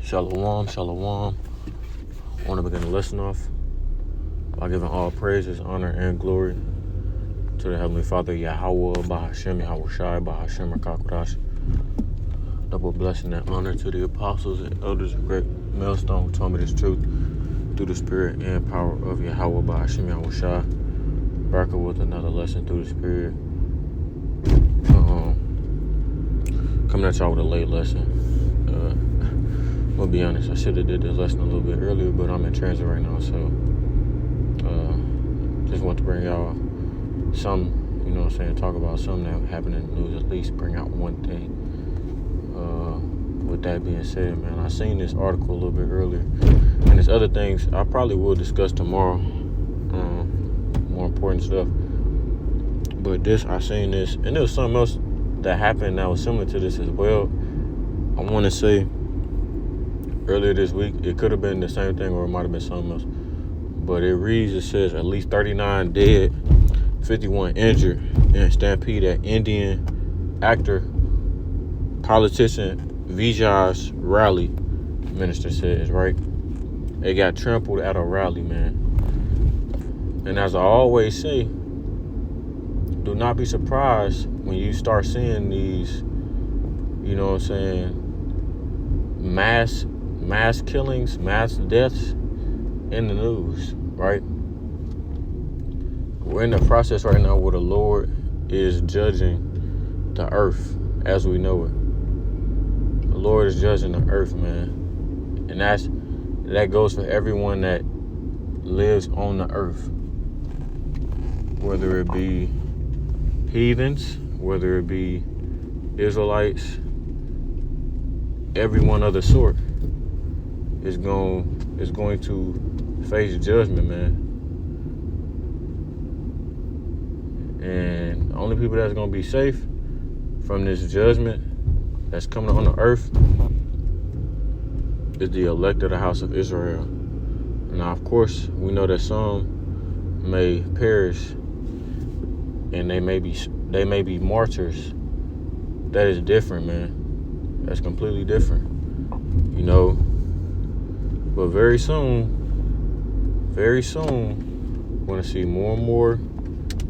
Shalom, shalom. I want to begin the lesson off by giving all praises, honor, and glory to the Heavenly Father, Yahweh, Bahashem, Yahweh Shai, Bahashem, Rakakwadash. Double blessing and honor to the apostles and elders of great millstone who told me this truth through the spirit and power of Yahweh, Bahashem, Yahweh Shai. Baraka with another lesson through the spirit. Coming at y'all with a late lesson. I'm gonna be honest, I should have did this lesson a little bit earlier, but I'm in transit right now, so just want to bring y'all some, you know what I'm saying, talk about something that happened in the news, at least bring out one thing. With that being said, man, I seen this article a little bit earlier, and there's other things I probably will discuss tomorrow, more important stuff. But I seen this, and there was something else that happened that was similar to this as well. I want to say earlier this week, it could have been the same thing or it might have been something else. But it says at least 39 dead, 51 injured in a stampede at Indian actor, politician Vijay's rally, minister says, right? They got trampled at a rally, man. And as I always say, do not be surprised when you start seeing these, you know what I'm saying, mass killings, mass deaths in the news, right? We're in the process right now where the Lord is judging the earth as we know it. The Lord is judging the earth, man. And that goes for everyone that lives on the earth. Whether it be heathens, whether it be Israelites, everyone of the sort is going to face judgment, man. And the only people that's going to be safe from this judgment that's coming on the earth is the elect of the house of Israel. Now, of course, we know that some may perish and they may be martyrs. That is different, man. That's completely different, you know. But very soon, we're going to see more and more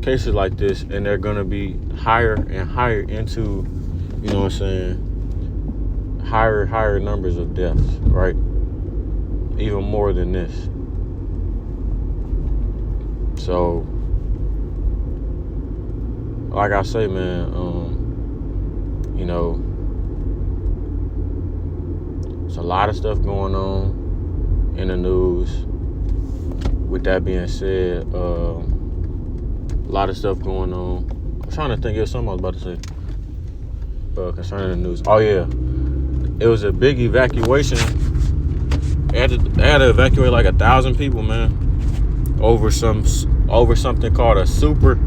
cases like this, and they're going to be higher and higher into, you know what I'm saying, higher numbers of deaths, right? Even more than this. So, like I say, man, you know, there's a lot of stuff going on in the news. With that being said, a lot of stuff going on. I'm trying to think, there's something I was about to say concerning the news. Oh yeah, it was a big evacuation. They had to evacuate like 1,000 people, man, over something called a super.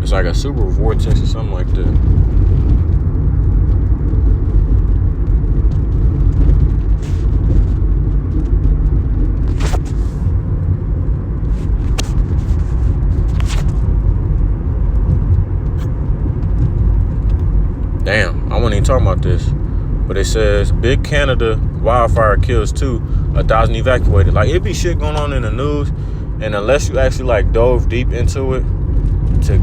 It's like a super vortex or something like that. Damn, I wasn't even talking about this. But it says, Big Canada wildfire kills 1,000 evacuated. Like, it be shit going on in the news. And unless you actually, like, dove deep into it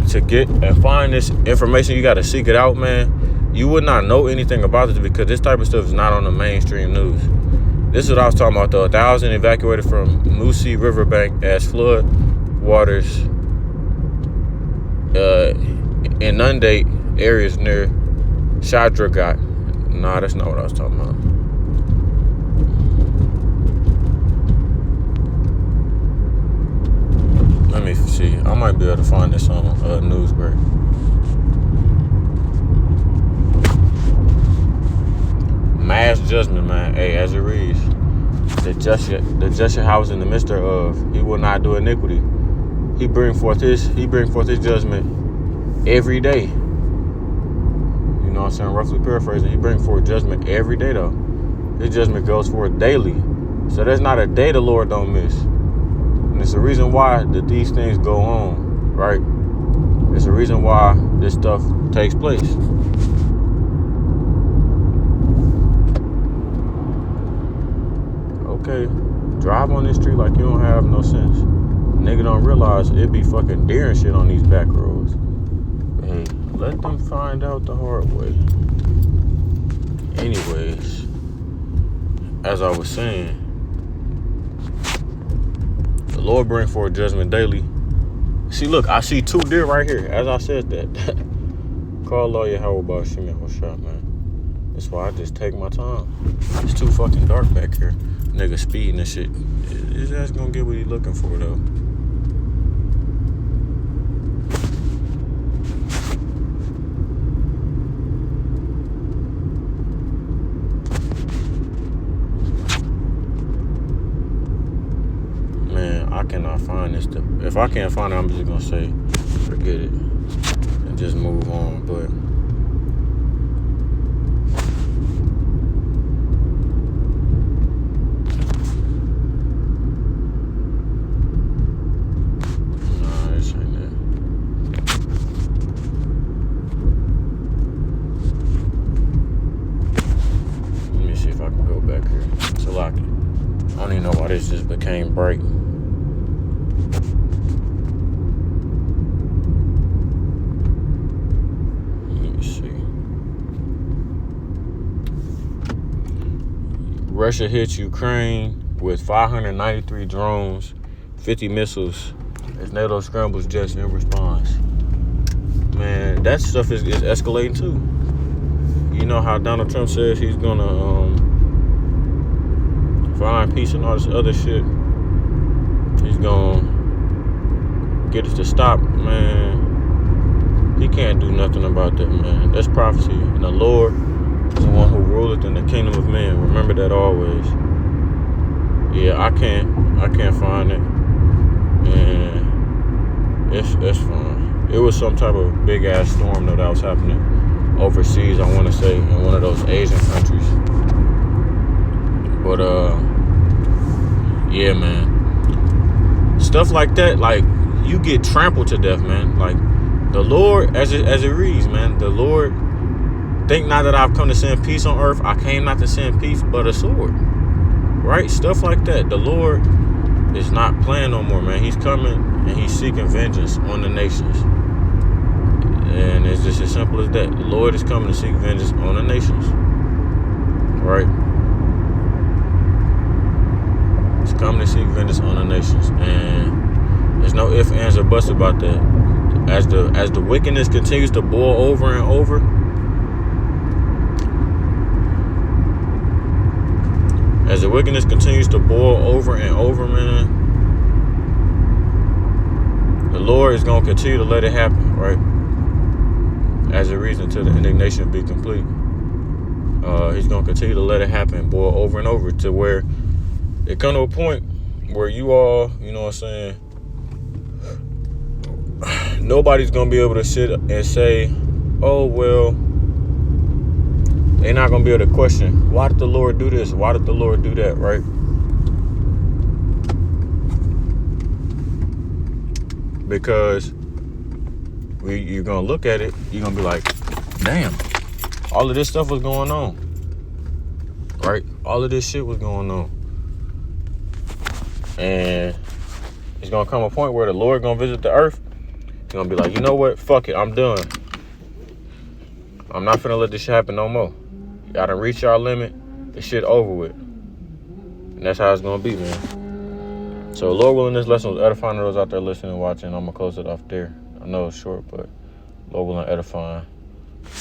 to get and find this information, you got to seek it out, man. You would not know anything about this because this type of stuff is not on the mainstream news. This is what I was talking about, though. 1,000 evacuated from Musi Riverbank as flood waters inundate areas near Shadragat. Nah, that's not what I was talking about. Let me see. I might be able to find this on Newsbreak. Mass judgment, man. Hey, as it reads, the just house in the midst of, he will not do iniquity. He bring forth his judgment every day. You know what I'm saying? Roughly paraphrasing, he brings forth judgment every day, though. His judgment goes forth daily. So there's not a day the Lord don't miss. And it's the reason why that these things go on, right? It's the reason why this stuff takes place. Okay, drive on this street like you don't have no sense. Nigga don't realize it be fucking deer and shit on these back roads. Hey, let them find out the hard way. Anyways, as I was saying, the Lord bring forth judgment daily. See, look, I see 2 deer right here. As I said that. Call lawyer how about Shimmy shot, man. That's why I just take my time. It's too fucking dark back here. Nigga speeding and shit. His ass gonna get what he looking for, though. Man, I cannot find this stuff. If I can't find it, I'm just gonna say, forget it. And just move on, but... I don't even know why this just became bright. Let me see. Russia hits Ukraine with 593 drones, 50 missiles, as NATO scrambles jets in response. Man, that stuff is escalating too. You know how Donald Trump says he's gonna find peace and all this other shit. He's gonna get us to stop, man. He can't do nothing about that, man. That's prophecy. And the Lord is the one who ruleth in the kingdom of men. Remember that always. Yeah, I can't find it. And it's fine. It was some type of big ass storm though that was happening overseas, I wanna say, in one of those Asian countries. But yeah, man, stuff like that, like, you get trampled to death, man. Like, the Lord, as it reads, man, the Lord, think not that I've come to send peace on earth. I came not to send peace, but a sword, right? Stuff like that. The Lord is not playing no more, man. He's coming and he's seeking vengeance on the nations, and it's just as simple as that. The Lord is coming to seek vengeance on the nations, right? Coming to seek vengeance on the nations, and there's no ifs, ands, or buts about that. As the wickedness continues to boil over and over, as the wickedness continues to boil over and over, man, the Lord is gonna continue to let it happen, right? As a reason to the indignation be complete. He's gonna continue to let it happen, boil over and over, to where it come to a point where you all, you know what I'm saying, nobody's going to be able to sit and say, oh, well, they're not going to be able to question, why did the Lord do this? Why did the Lord do that, right? Because you're going to look at it, you're going to be like, damn, all of this stuff was going on, right? All of this shit was going on. And it's gonna come a point where the Lord gonna visit the earth. He's gonna be like, you know what? Fuck it, I'm done. I'm not finna let this shit happen no more. Y'all done reach our limit. This shit over with. And that's how it's gonna be, man. So, Lord willing, this lesson was edifying to those out there listening and watching. I'm gonna close it off there. I know it's short, but Lord willing, edifying.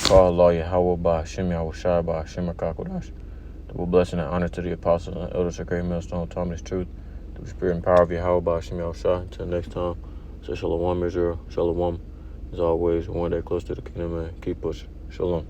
Call lawyer Hawabah, Shimmy Awashai, Shimmer Kakodash. Double blessing and honor to the apostles and elders of Great Millstone, taught me this truth. Through the spirit and power of Yahweh, Shimmy Awashai. Until next time, say Shalom, Israel. Shalom. As always, one day close to the kingdom, man. Keep pushing. Shalom.